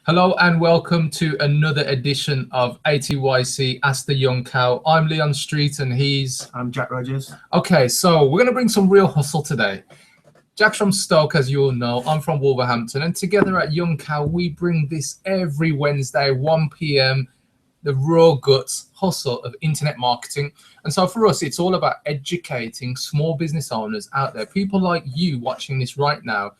Hello and welcome to another edition of ATYC Ask the Young Cow. I'm Leon Street and I'm Jack Rogers. Okay, so we're going to bring some real hustle today. Jack's from Stoke, as you all know. I'm from Wolverhampton, and together at Young Cow, we bring this every Wednesday, 1 p.m., the raw guts hustle of internet marketing. And so for us, it's all about educating small business owners out there, people like you watching this right now,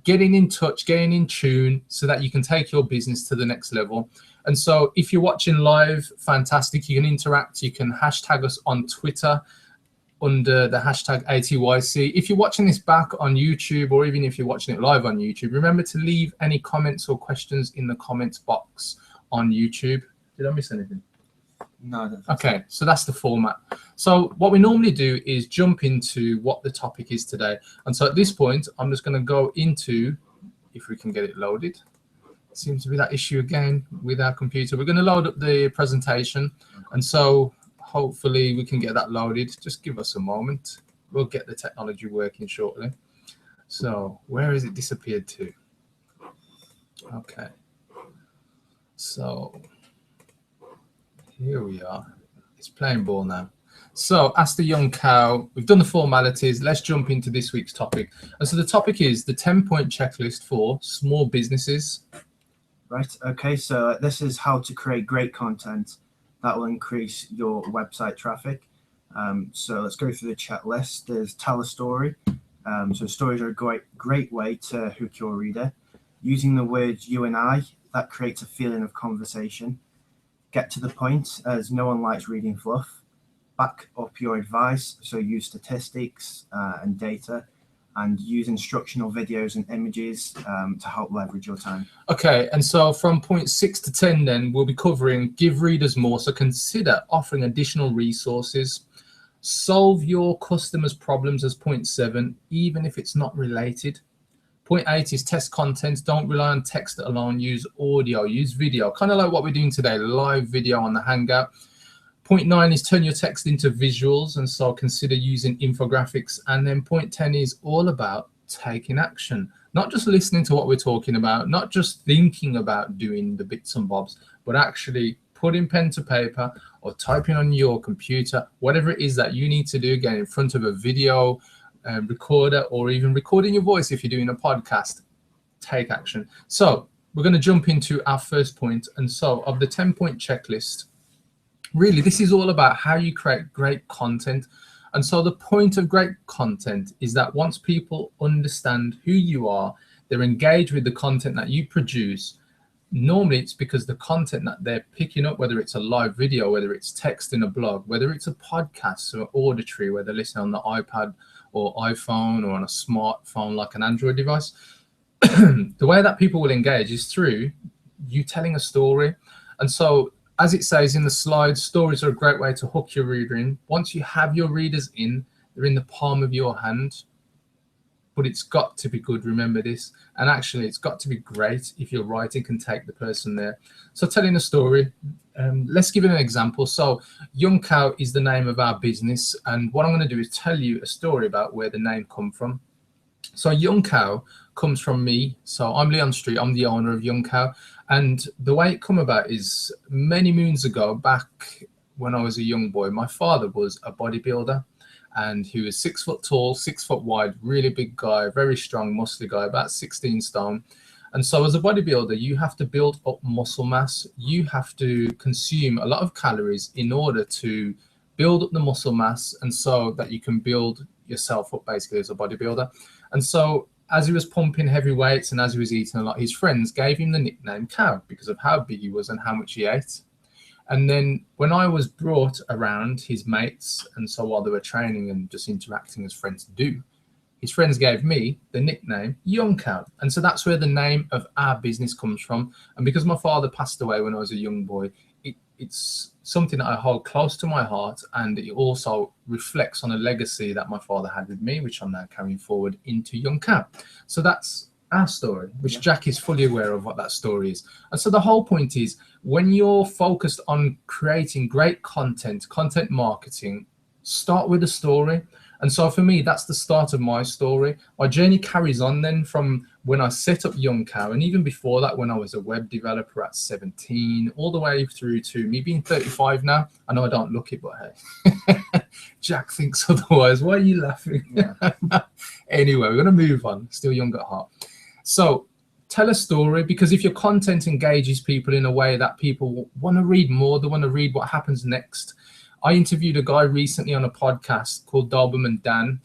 getting in touch, getting in tune so that you can take your business to the next level. And so if you're watching live, fantastic. You can interact. You can hashtag us on Twitter under the hashtag ATYC. If you're watching this back on YouTube, or even if you're watching it live on YouTube, remember to leave any comments or questions in the comments box on YouTube. Did I miss anything? No. Okay, so that's the format. So what we normally do is jump into what the topic is today. And so at this point, I'm just going to go into, if we can get it loaded. Seems to be that issue again with our computer. We're going to load up the presentation. And so hopefully we can get that loaded. Just give us a moment. We'll get the technology working shortly. So where has it disappeared to? Okay. So here we are. It's playing ball now. So Ask the Young Cow, we've done the formalities. Let's jump into this week's topic. And so the topic is the 10-point checklist for small businesses. Right. Okay. So this is how to create great content that will increase your website traffic. So let's go through the checklist. There's tell a story. So stories are a great way to hook your reader. Using the words you and I, that creates a feeling of conversation. Get to the point, as no one likes reading fluff. Back up your advice, so use statistics and data, and use instructional videos and images to help leverage your time. Okay, and so from point 6 to 10 then, we'll be covering give readers more, so consider offering additional resources. Solve your customers' problems as point 7, even if it's not related. Point 8 is test content. Don't rely on text alone. Use audio, use video, kind of like what we're doing today, live video on the Hangout. Point 9 is turn your text into visuals, and so consider using infographics. And then point 10 is all about taking action, not just listening to what we're talking about, not just thinking about doing the bits and bobs, but actually putting pen to paper or typing on your computer, whatever it is that you need to do, again, in front of a video recorder, or even recording your voice if you're doing a podcast. Take action. So we're going to jump into our first point. And so of the 10-point checklist, really this is all about how you create great content. And so the point of great content is that once people understand who you are, they're engaged with the content that you produce. Normally it's because the content that they're picking up, whether it's a live video, whether it's text in a blog, whether it's a podcast or auditory, whether they're listening on the iPad or iPhone or on a smartphone like an Android device, the way that people will engage is through you telling a story. And so as it says in the slides, stories are a great way to hook your reader in. Once you have your readers in, they're in the palm of your hand. But it's got to be good, remember this. And actually, it's got to be great if your writing can take the person there. So telling a story, let's give it an example. So Young Cow is the name of our business. And what I'm going to do is tell you a story about where the name come from. So Young Cow comes from me. So I'm Leon Street. I'm the owner of Young Cow. And the way it come about is many moons ago, back when I was a young boy, my father was a bodybuilder. And he was 6 foot tall, 6 foot wide, really big guy, very strong, muscly guy, about 16 stone. And so as a bodybuilder, you have to build up muscle mass. You have to consume a lot of calories in order to build up the muscle mass, and so that you can build yourself up basically as a bodybuilder. And so as he was pumping heavy weights and as he was eating a lot, his friends gave him the nickname Cow because of how big he was and how much he ate. And then when I was brought around his mates, and so while they were training and just interacting as friends do, his friends gave me the nickname Young Cow. And so that's where the name of our business comes from. And because my father passed away when I was a young boy, it's something that I hold close to my heart, and it also reflects on a legacy that my father had with me, which I'm now carrying forward into Young Cow. So that's our story, which Jack is fully aware of what that story is. And so the whole point is, when you're focused on creating great content marketing, start with a story. And so for me, that's the start of my story. My journey carries on then from when I set up Young Cow, and even before that, when I was a web developer at 17, all the way through to me being 35 now. I know I don't look it, but hey, Jack thinks otherwise. Why are you laughing? Yeah. Anyway, we're going to move on. Still young at heart. So tell a story, because if your content engages people in a way that people want to read more, they want to read what happens next. I interviewed a guy recently on a podcast called Doberman Dan.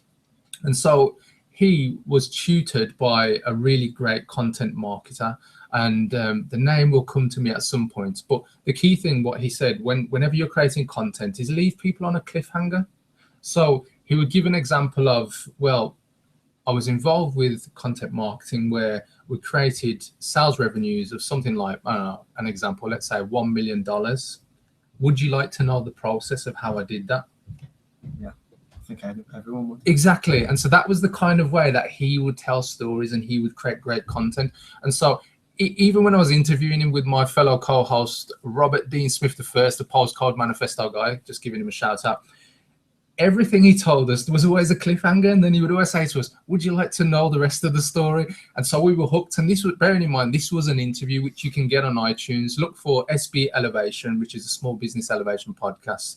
And so he was tutored by a really great content marketer, and the name will come to me at some point. But the key thing, what he said, whenever you're creating content, is leave people on a cliffhanger. So he would give an example of, well, I was involved with content marketing where we created sales revenues of something like, I don't know, an example, let's say $1 million. Would you like to know the process of how I did that? Yeah. I think everyone would. Exactly. And so that was the kind of way that he would tell stories, and he would create great content. And so even when I was interviewing him with my fellow co-host, Robert Dean Smith the Postcode Manifesto guy, just giving him a shout out, everything he told us was always a cliffhanger. And then he would always say to us, would you like to know the rest of the story? And so we were hooked. And this was, bearing in mind, this was an interview which you can get on iTunes. Look for SB Elevation, which is a small business elevation podcast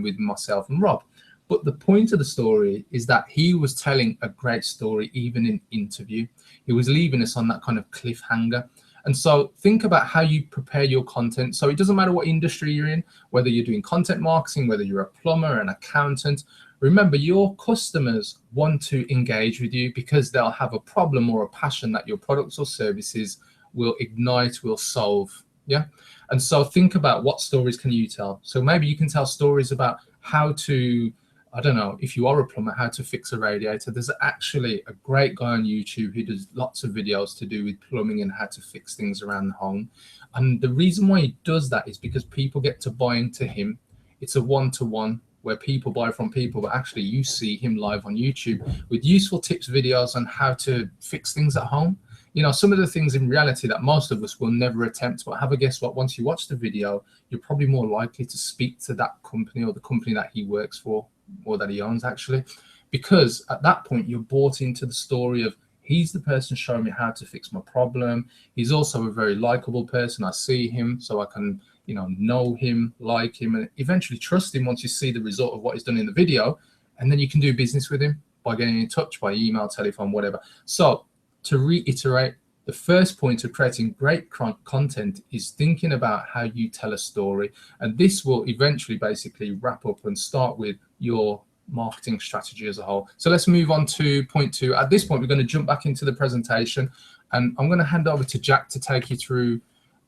with myself and Rob. But the point of the story is that he was telling a great story, even in interview. He was leaving us on that kind of cliffhanger. And so think about how you prepare your content. So it doesn't matter what industry you're in, whether you're doing content marketing, whether you're a plumber, an accountant. Remember, your customers want to engage with you because they'll have a problem or a passion that your products or services will ignite, will solve. Yeah. And so think about what stories can you tell. So maybe you can tell stories about how to, I don't know, if you are a plumber, how to fix a radiator. There's actually a great guy on YouTube who does lots of videos to do with plumbing and how to fix things around the home. And the reason why he does that is because people get to buy into him. It's a one-to-one where people buy from people, but actually you see him live on YouTube with useful tips, videos on how to fix things at home. You know, some of the things in reality that most of us will never attempt, but have a guess what, once you watch the video, you're probably more likely to speak to that company or the company that he works for, or that he owns actually, because at that point you're bought into the story of he's the person showing me how to fix my problem. He's also a very likable person. I see him, so I can, you know him, like him, and eventually trust him once you see the result of what he's done in the video. And then you can do business with him by getting in touch by email, telephone, whatever. So to reiterate, the first point of creating great content is thinking about how you tell a story. And this will eventually basically wrap up and start with your marketing strategy as a whole. So let's move on to point 2. At this point, we're going to jump back into the presentation, and I'm going to hand over to Jack to take you through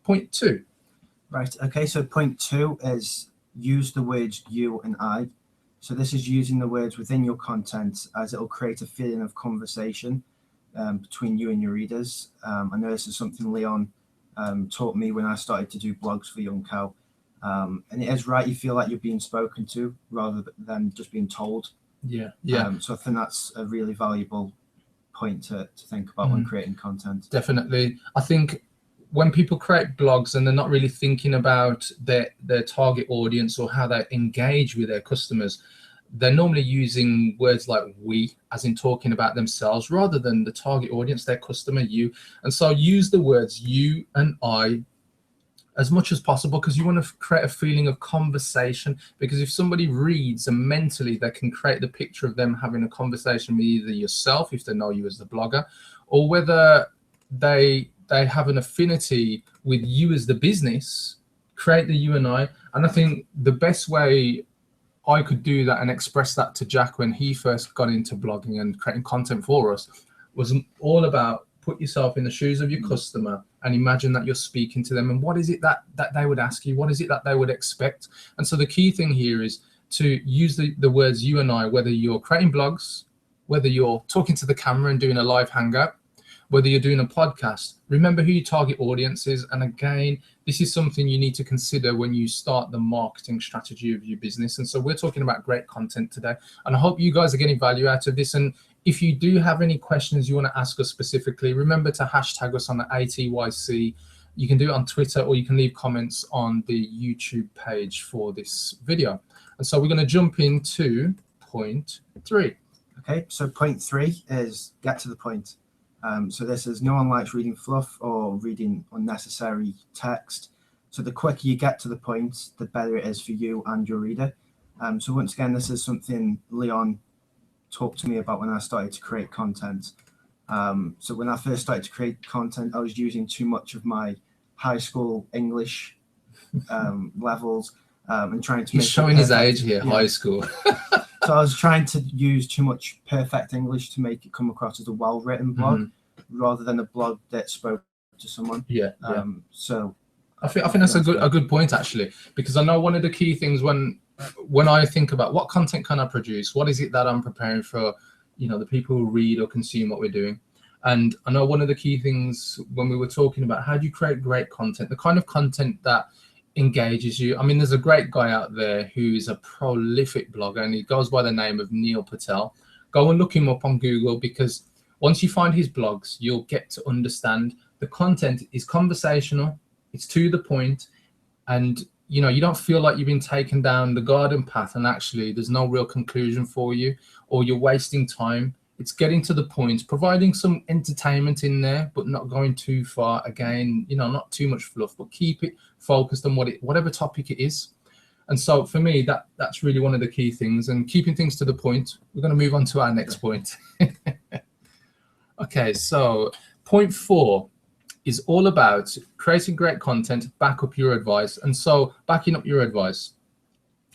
point 2. Right. Okay. So point 2 is use the words you and I. So this is using the words within your content as it will create a feeling of conversation between you and your readers. I know this is something Leon taught me when I started to do blogs for Young Cow. And it is right, you feel like you're being spoken to rather than just being told. Yeah. So I think that's a really valuable point to think about when creating content. Definitely. I think when people create blogs and they're not really thinking about their target audience or how they engage with their customers, they're normally using words like we, as in talking about themselves, rather than the target audience, their customer, you. And so use the words you and I as much as possible, because you want to create a feeling of conversation. Because if somebody reads and mentally they can create the picture of them having a conversation with either yourself, if they know you as the blogger, or whether they have an affinity with you as the business, create the you and I. And I think the best way I could do that and express that to Jack when he first got into blogging and creating content for us was all about put yourself in the shoes of your customer and imagine that you're speaking to them. And what is it that they would ask you? What is it that they would expect? And so the key thing here is to use the words you and I, whether you're creating blogs, whether you're talking to the camera and doing a live hangout, whether you're doing a podcast. Remember who your target audience is. And again, this is something you need to consider when you start the marketing strategy of your business. And so we're talking about great content today. And I hope you guys are getting value out of this. And if you do have any questions you want to ask us specifically, remember to hashtag us on the ATYC. You can do it on Twitter, or you can leave comments on the YouTube page for this video. And so we're going to jump into point 3. Okay, so point 3 is get to the point. So this is no one likes reading fluff or reading unnecessary text. So the quicker you get to the point, the better it is for you and your reader. So once again, this is something Leon talked to me about when I started to create content. So when I first started to create content, I was using too much of my high school English levels and trying to He's make showing his age here, yeah. high school. So I was trying to use too much perfect English to make it come across as a well-written blog rather than a blog that spoke to someone. Yeah. So I think that's a good point, actually, because I know one of the key things when I think about what content can I produce, what is it that I'm preparing for, the people who read or consume what we're doing. And I know one of the key things when we were talking about how do you create great content, the kind of content that engages you. I mean, there's a great guy out there who is a prolific blogger, and he goes by the name of Neil Patel. Go and look him up on Google, because once you find his blogs, you'll get to understand the content is conversational, it's to the point, and you don't feel like you've been taken down the garden path and actually there's no real conclusion for you, or you're wasting time. It's getting to the point, providing some entertainment in there, but not going too far. Again, not too much fluff, but keep it focused on whatever topic it is. And so for me, that's really one of the key things, and keeping things to the point. We're going to move on to our next point. Okay, so point 4 is all about creating great content, back up your advice. And so backing up your advice,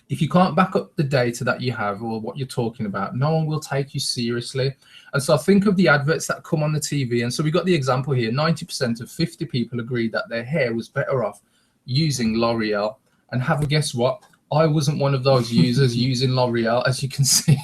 if you can't back up the data that you have or what you're talking about, no one will take you seriously. And so think of the adverts that come on the TV. And so we got the example here, 90% of 50 people agreed that their hair was better off using L'Oreal. And have a guess what? I wasn't one of those users using L'Oreal, as you can see.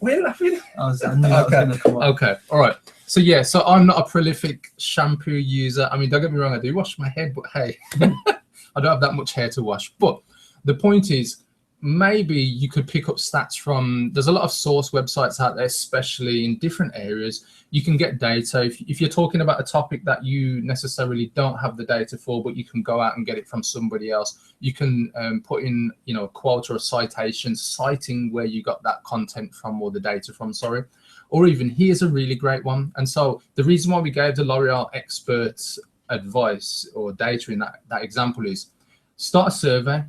We're laughing. I knew that was going to come up. Okay, all right. So yeah, so I'm not a prolific shampoo user. I mean, don't get me wrong, I do wash my head, but hey, I don't have that much hair to wash. But the point is, maybe you could pick up stats from, there's a lot of source websites out there, especially in different areas. You can get data. If you're talking about a topic that you necessarily don't have the data for, but you can go out and get it from somebody else, you can put in, a quote or a citation citing where you got that content from, or the data from, sorry. Or even, here's a really great one. And so the reason why we gave the L'Oreal experts advice or data in that example is start a survey.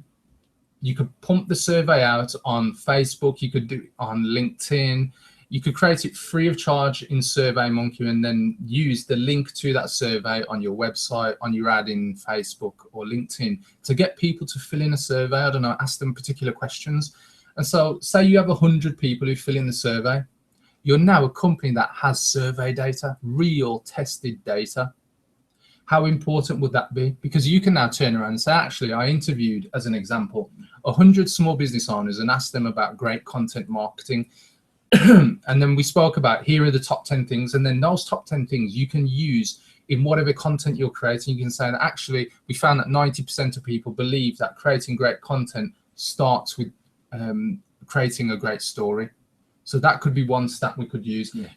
You could pump the survey out on Facebook, you could do it on LinkedIn, you could create it free of charge in SurveyMonkey, and then use the link to that survey on your website, on your ad in Facebook or LinkedIn to get people to fill in a survey. I don't know, ask them particular questions. And so say you have 100 people who fill in the survey. You're now a company that has survey data, real tested data. How important would that be? Because you can now turn around and say, actually, I interviewed, as an example, 100 small business owners and asked them about great content marketing. And then we spoke about, here are the top 10 things. And then those top 10 things you can use in whatever content you're creating. You can say that actually, we found that 90% of people believe that creating great content starts with creating a great story. So that could be one stat we could use. Yeah.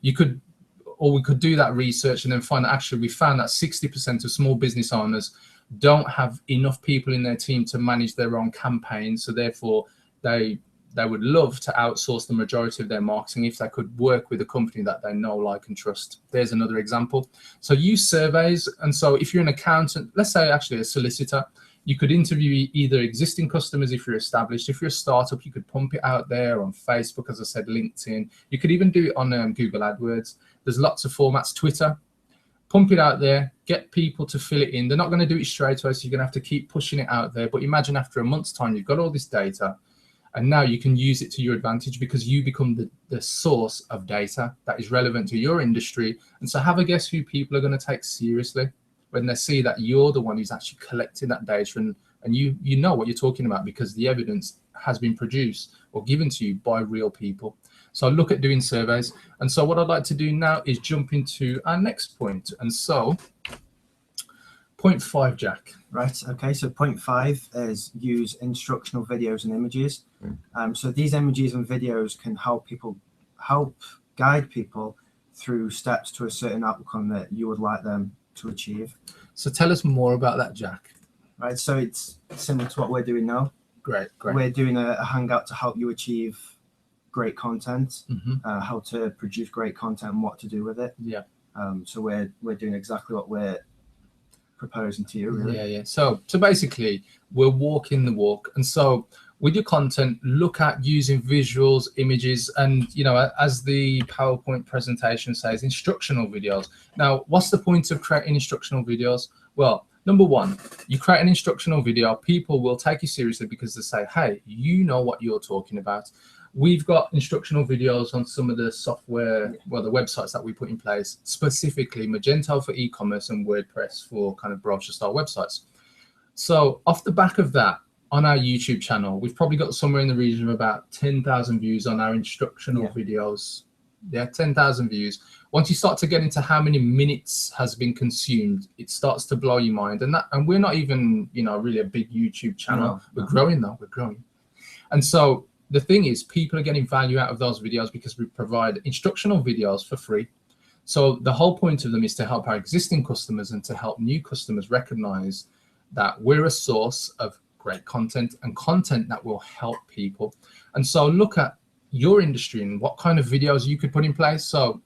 We could do that research and then find that actually we found that 60% of small business owners don't have enough people in their team to manage their own campaigns. So therefore, they would love to outsource the majority of their marketing if they could work with a company that they know, like, and trust. There's another example. So use surveys. And so if you're an accountant, let's say actually a solicitor, you could interview either existing customers if you're established. If you're a startup, you could pump it out there on Facebook, as I said, LinkedIn. You could even do it on Google AdWords. There's lots of formats. Twitter, pump it out there, get people to fill it in. They're not going to do it straight away, so you're going to have to keep pushing it out there. But imagine after a month's time, you've got all this data, and now you can use it to your advantage because you become the source of data that is relevant to your industry. And so have a guess who people are going to take seriously when they see that you're the one who's actually collecting that data, and you know what you're talking about because the evidence has been produced or given to you by real people. So look at doing surveys. And so what I'd like to do now is jump into our next point. And so point 5, Jack. Right, okay, so point 5 is use instructional videos and images. So these images and videos can help guide people through steps to a certain outcome that you would like them to achieve. So tell us more about that, Jack. Right, so it's similar to what we're doing now. Great. We're doing a hangout to help you achieve great content, how to produce great content and what to do with it. Yeah. So we're doing exactly what we're proposing to you, really. Yeah. So basically, we're walking the walk, and so with your content, look at using visuals, images, and as the PowerPoint presentation says, instructional videos. Now, what's the point of creating instructional videos? Well, number one, you create an instructional video, people will take you seriously because they say, hey, you know what you're talking about. We've got instructional videos on some of the software, well, the websites that we put in place, specifically Magento for e-commerce and WordPress for kind of brochure style websites. So off the back of that, on our YouTube channel, we've probably got somewhere in the region of about 10,000 views on our instructional videos. Yeah, 10,000 views. Once you start to get into how many minutes has been consumed, it starts to blow your mind. And we're not even, really a big YouTube channel. We're growing though, we're growing. And so the thing is, people are getting value out of those videos because we provide instructional videos for free. So the whole point of them is to help our existing customers and to help new customers recognize that we're a source of great content and content that will help people. And so look at your industry and what kind of videos you could put in place. So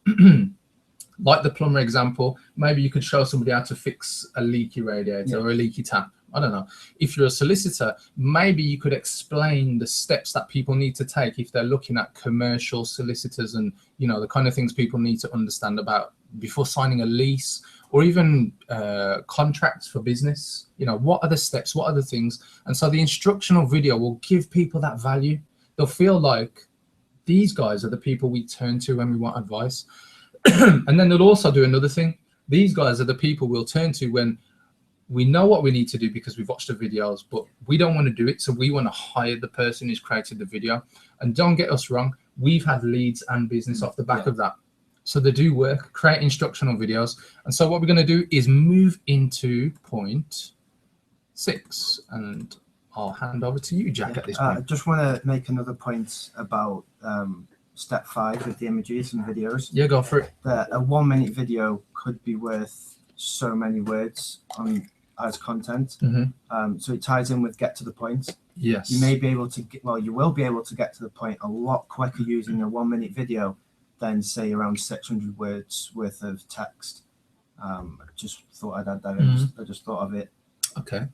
like the plumber example, maybe you could show somebody how to fix a leaky radiator or a leaky tap. I don't know. If you're a solicitor, maybe you could explain the steps that people need to take if they're looking at commercial solicitors and, the kind of things people need to understand about before signing a lease or even contracts for business. What are the steps? What are the things? And so the instructional video will give people that value. They'll feel like these guys are the people we turn to when we want advice. And then they'll also do another thing. These guys are the people we'll turn to when we know what we need to do because we've watched the videos, but we don't want to do it. So we want to hire the person who's created the video. And don't get us wrong, we've had leads and business off the back of that. So they do work, create instructional videos. And so what we're going to do is move into point 6. And I'll hand over to you, Jack, at this point. I just want to make another point about step 5 with the images and videos. Yeah, go for it. That a 1-minute video could be worth so many words as content. So it ties in with get to the point. Yes. You may be able to you will be able to get to the point a lot quicker using a 1-minute video than say around 600 words worth of text. I just thought I'd add that in. I just thought of it. Okay.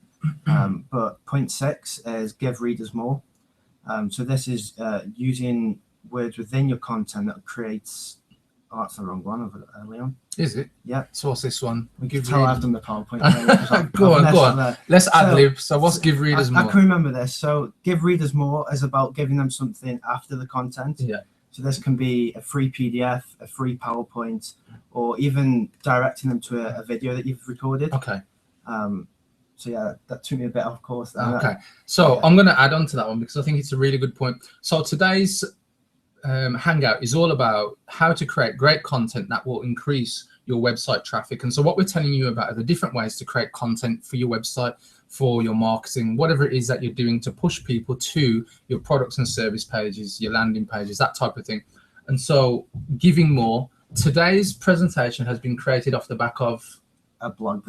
But point 6 is give readers more. So this is using words within your content that creates. Oh, that's the wrong one over early on. Is it? Yeah. So what's this one? We can tell I've done the PowerPoint. Go on. Let's ad-lib. So what's give readers more? I can remember this. So give readers more is about giving them something after the content. Yeah. So this can be a free PDF, a free PowerPoint, or even directing them to a video that you've recorded. Okay. So yeah, that took me a bit off course. Okay. So I'm going to add on to that one because I think it's a really good point. So today's hangout is all about how to create great content that will increase your website traffic. And so what we're telling you about are the different ways to create content for your website, for your marketing, whatever it is that you're doing to push people to your products and service pages, your landing pages, that type of thing. And so giving more. Today's presentation has been created off the back of a blog.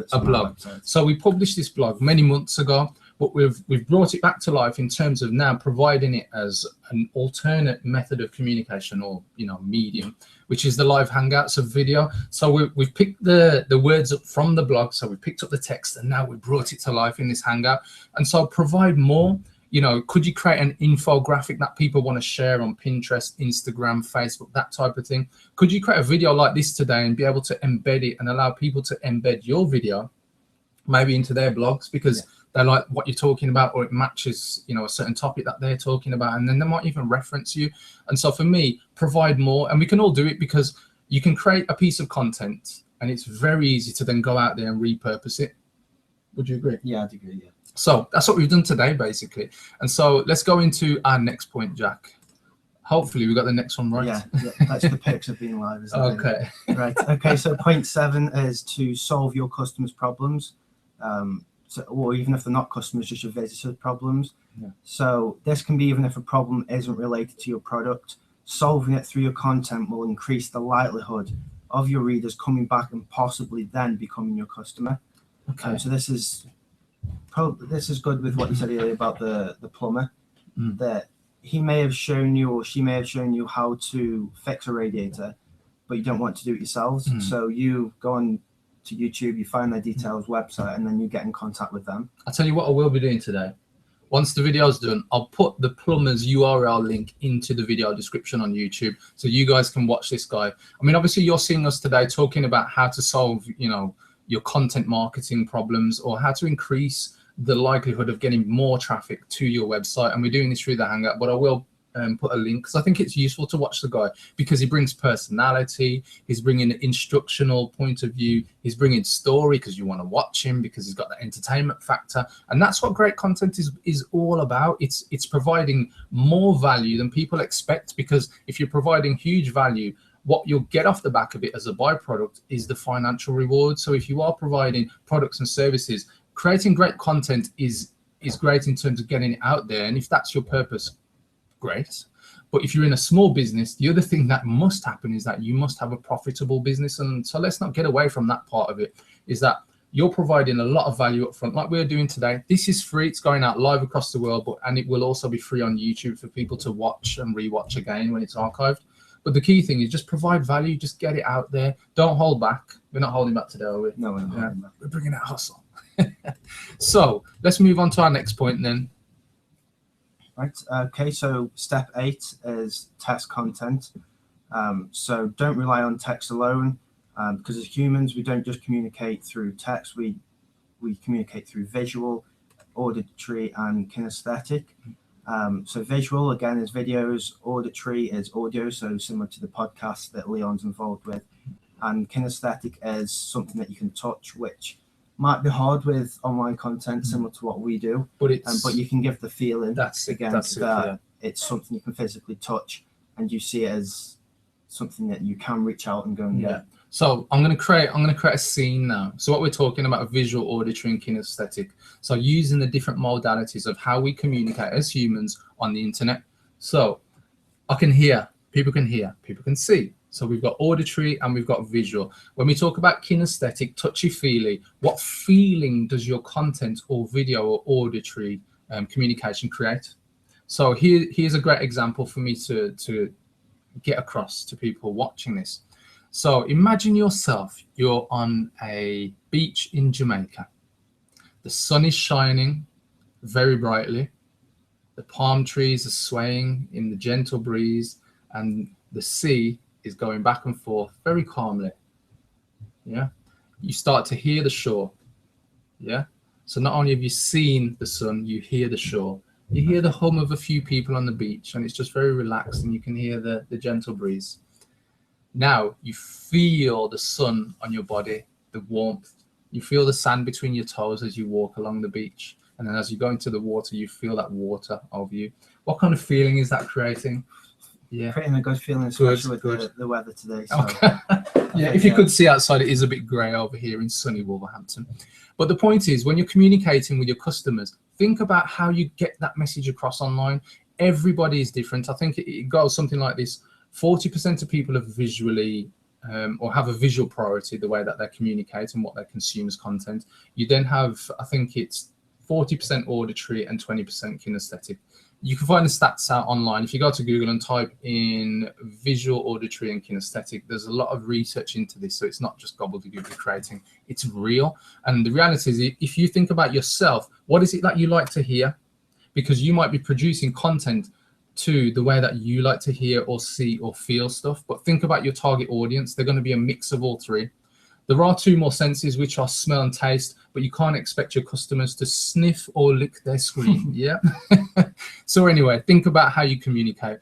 So we published this blog many months ago, but we've brought it back to life in terms of now providing it as an alternate method of communication or medium, which is the live hangouts of video. So we've picked the words up from the blog, so we picked up the text and now we brought it to life in this hangout. And so provide more. Could you create an infographic that people want to share on Pinterest, Instagram, Facebook, that type of thing? Could you create a video like this today and be able to embed it and allow people to embed your video maybe into their blogs because they like what you're talking about, or it matches, a certain topic that they're talking about, and then they might even reference you. And so for me, provide more, and we can all do it because you can create a piece of content and it's very easy to then go out there and repurpose it. Would you agree? Yeah, I'd agree, yeah. So that's what we've done today, basically. And so let's go into our next point, Jack. Hopefully we got the next one right. Yeah, that's the perks of being live, isn't it? Okay. Right. Okay, so point 7 is to solve your customers' problems. Or even if they're not customers, just your visitors' problems. Yeah. So this can be even if a problem isn't related to your product. Solving it through your content will increase the likelihood of your readers coming back and possibly then becoming your customer. Okay. So this is good with what you said earlier about the plumber. That he may have shown you or she may have shown you how to fix a radiator, but you don't want to do it yourselves. So you go on to YouTube, you find their details, website, and then you get in contact with them. I'll tell you what I will be doing today. Once the video's done, I'll put the plumber's URL link into the video description on YouTube, so you guys can watch this guy. I mean, obviously you're seeing us today talking about how to solve, you know, your content marketing problems, or how to increase the likelihood of getting more traffic to your website. And we're doing this through the Hangout, but I will put a link, because I think it's useful to watch the guy, because he brings personality, he's bringing an instructional point of view, he's bringing story because you want to watch him, because he's got that entertainment factor. And that's what great content is all about. It's providing more value than people expect, because if you're providing huge value, what you'll get off the back of it as a byproduct is the financial reward. So if you are providing products and services, creating great content is great in terms of getting it out there. And if that's your purpose, great. But if you're in a small business, the other thing that must happen is that you must have a profitable business. And so let's not get away from that part of it, is that you're providing a lot of value up front, like we're doing today. This is free, it's going out live across the world, and it will also be free on YouTube for people to watch and rewatch again when it's archived. But the key thing is just provide value, just get it out there. Don't hold back. We're not holding back today, are we? No, we're not holding back. We're bringing out hustle. So let's move on to our next point then. Right. Okay. So step 8 is test content. So don't rely on text alone, because as humans, we don't just communicate through text. We communicate through visual, auditory, and kinesthetic. So visual, again, is videos. Auditory is audio, so similar to the podcast that Leon's involved with. And kinesthetic is something that you can touch, which might be hard with online content, similar to what we do, but you can give the feeling it's something you can physically touch, and you see it as something that you can reach out and go and get. So I'm going to create a scene now. So what we're talking about, visual, auditory, and kinesthetic. So using the different modalities of how we communicate as humans on the internet. So I can hear, people can see. So we've got auditory and we've got visual. When we talk about kinesthetic, touchy-feely, what feeling does your content or video or auditory communication create? So here's a great example for me to get across to people watching this. So imagine yourself, you're on a beach in Jamaica. The sun is shining very brightly. The palm trees are swaying in the gentle breeze, and the sea is going back and forth very calmly. Yeah. You start to hear the shore. Yeah. So not only have you seen the sun, you hear the shore. You hear the hum of a few people on the beach, and it's just very relaxed, and you can hear the gentle breeze. Now you feel the sun on your body, the warmth. You feel the sand between your toes as you walk along the beach. And then as you go into the water, you feel that water over you. What kind of feeling is that creating? Yeah, creating a good feeling, especially with the weather today. So. Okay. Yeah, if you could see outside, it is a bit grey over here in sunny Wolverhampton. But the point is, when you're communicating with your customers, think about how you get that message across online. Everybody is different. I think it goes something like this. 40% of people are visually or have a visual priority, the way that they communicate and what they consume as content. You then have, I think it's 40% auditory and 20% kinesthetic. You can find the stats out online. If you go to Google and type in visual, auditory, and kinesthetic, there's a lot of research into this. So it's not just gobbledygook you're creating, it's real. And the reality is, if you think about yourself, what is it that you like to hear? Because you might be producing content to the way that you like to hear or see or feel stuff. But think about your target audience. They're going to be a mix of all three. There are two more senses, which are smell and taste, but you can't expect your customers to sniff or lick their screen. Yeah. So anyway, think about how you communicate.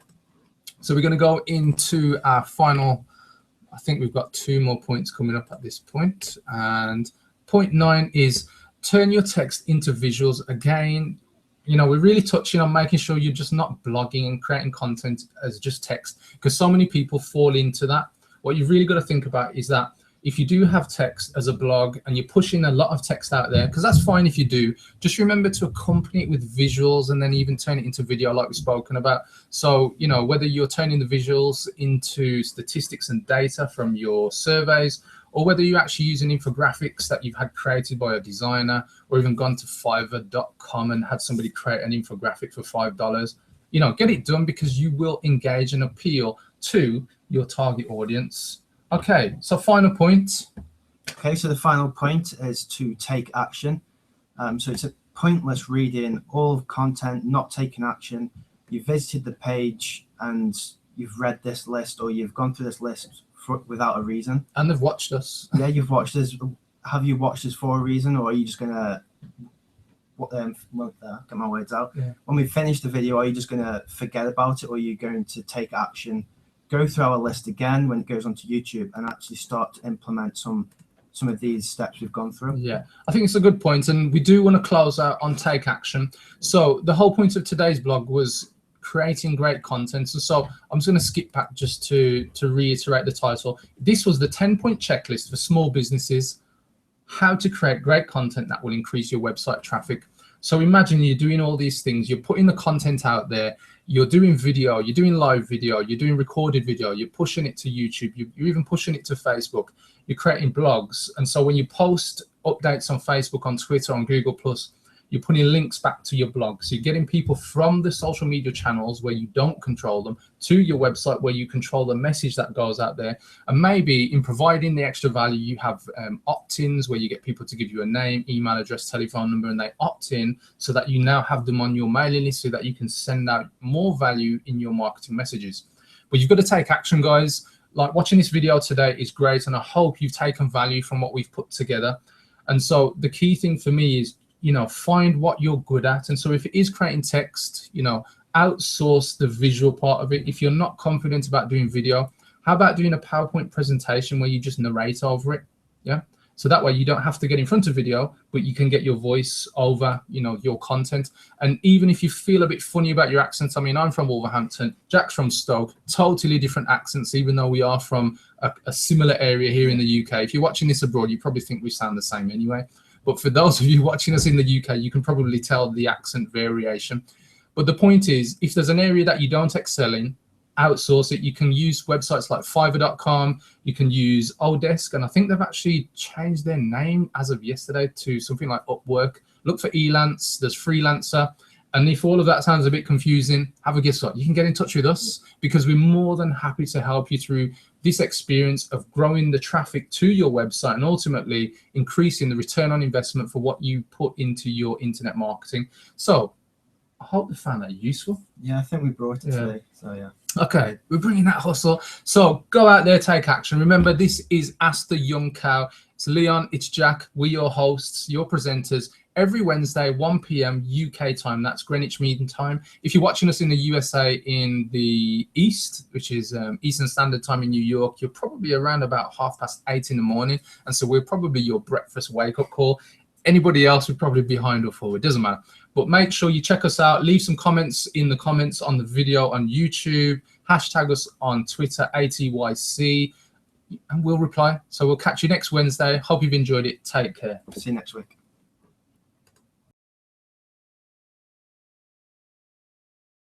So we're going to go into our final, I think we've got 2 more points coming up at this point. And point 9 is turn your text into visuals. Again, you know, we're really touching on making sure you're just not blogging and creating content as just text, because so many people fall into that. What you've really got to think about is that if you do have text as a blog and you're pushing a lot of text out there, because that's fine if you do, just remember to accompany it with visuals and then even turn it into video like we've spoken about. So, you know, whether you're turning the visuals into statistics and data from your surveys, or whether you're actually using infographics that you've had created by a designer, or even gone to fiverr.com and had somebody create an infographic for $5, you know, get it done, because you will engage and appeal to your target audience Okay, so final point. Okay, so the final point is to take action. So it's a pointless reading all of content, not taking action. You visited the page and you've read this list, or you've gone through this list without a reason. And they've watched us. Yeah, you've watched this. Have you watched this for a reason, or are you just gonna get my words out? Yeah. When we finish the video, are you just gonna forget about it, or are you going to take action, go through our list again when it goes onto YouTube, and actually start to implement some of these steps we've gone through? Yeah, I think it's a good point, and we do want to close out on take action. So the whole point of today's blog was creating great content. So I'm just going to skip back just to reiterate the title. This was the 10-point checklist for small businesses, how to create great content that will increase your website traffic. So imagine you're doing all these things, you're putting the content out there, you're doing video, you're doing live video, you're doing recorded video, you're pushing it to YouTube, you're even pushing it to Facebook, you're creating blogs. And so when you post updates on Facebook, on Twitter, on Google+, you're putting links back to your blog. So you're getting people from the social media channels where you don't control them to your website where you control the message that goes out there. And maybe in providing the extra value, you have opt-ins where you get people to give you a name, email address, telephone number, and they opt in so that you now have them on your mailing list so that you can send out more value in your marketing messages. But you've got to take action, guys. Like watching this video today is great, and I hope you've taken value from what we've put together. And so the key thing for me is, find what you're good at. And so if it is creating text, outsource the visual part of it. If you're not confident about doing video, how about doing a PowerPoint presentation where you just narrate over it? Yeah. So that way you don't have to get in front of video, but you can get your voice over, your content. And even if you feel a bit funny about your accents, I mean, I'm from Wolverhampton, Jack's from Stoke, totally different accents, even though we are from a similar area here in the UK. If you're watching this abroad, you probably think we sound the same anyway. But for those of you watching us in the UK, you can probably tell the accent variation. But the point is, if there's an area that you don't excel in, outsource it. You can use websites like Fiverr.com. You can use Odesk, and I think they've actually changed their name as of yesterday to something like Upwork. Look for Elance. There's Freelancer. And if all of that sounds a bit confusing, have a guess what? You can get in touch with us because we're more than happy to help you through this experience of growing the traffic to your website and ultimately increasing the return on investment for what you put into your internet marketing. So I hope you found that useful. Yeah, I think we brought it today. So yeah. Okay, we're bringing that hustle. So go out there, take action. Remember, this is Ask the Young Cow. It's Leon, it's Jack. We're your hosts, your presenters. Every Wednesday, 1 p.m. UK time. That's Greenwich Mean Time. If you're watching us in the USA in the East, which is Eastern Standard Time in New York, you're probably around about 8:30 in the morning. And so we're probably your breakfast wake-up call. Anybody else would probably be behind or forward. Doesn't matter. But make sure you check us out. Leave some comments in the comments on the video on YouTube. Hashtag us on Twitter, ATYC, and we'll reply. So we'll catch you next Wednesday. Hope you've enjoyed it. Take care. See you next week.